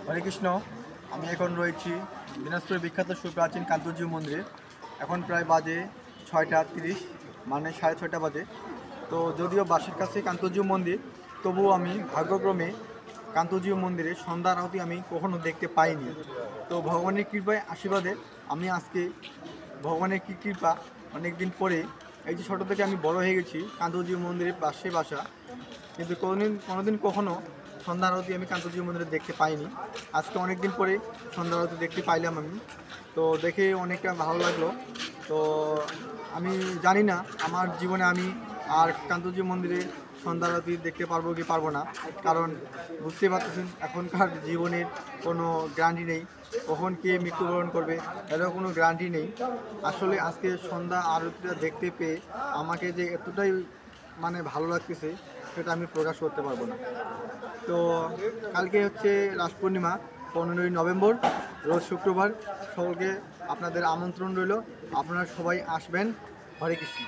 হরে কৃষ্ণ। আমি এখন রয়েছি দিনাজপুরের বিখ্যাত সুপ্রাচীন কান্তজি মন্দিরে। এখন প্রায় বাজে 6:30, মানে 6:30 বাজে। তো যদিও বাসের কাছে কান্তজি মন্দির, তবুও আমি ভাগ্যক্রমে কান্তজি মন্দিরে সন্ধ্যা আরতি আমি কখনো দেখতে পাইনি। তো ভগবানের কৃপায় আশীর্বাদে আমি আজকে ভগবানের কী কৃপা অনেক দিন পরে, এই যে ছোটো থেকে আমি বড় হয়ে গেছি কান্তজি মন্দিরের পাশে বাসা, কিন্তু কোনোদিন কখনো সন্ধ্যা আরতি আমি কান্তজি মন্দিরে দেখতে পাইনি। আজকে অনেক দিন পরে সন্ধ্যা আরতি দেখতে পাইলাম আমি। তো দেখে অনেকটা ভালো লাগলো। তো আমি জানি না আমার জীবনে আমি আর কান্তজি মন্দিরে সন্ধ্যা আরতি দেখতে পারবো কি পারবো না, কারণ বুঝতে পারতেছেন এখনকার জীবনের কোনো গ্যারান্টি নেই, কখন কে মৃত্যুবরণ করবে এরও কোনো গ্যারান্টি নেই। আসলে আজকে সন্ধ্যা আরতিটা দেখতে পেয়ে আমাকে যে এতটাই ভালো লাগতেছে সেটা আমি প্রকাশ করতে পারবো না। তো কালকে হচ্ছে রাস পূর্ণিমা, 15ই নভেম্বর, রোজ শুক্রবার। সকলকে আপনাদের আমন্ত্রণ রইল, আপনারা সবাই আসবেন। হরে কৃষ্ণ।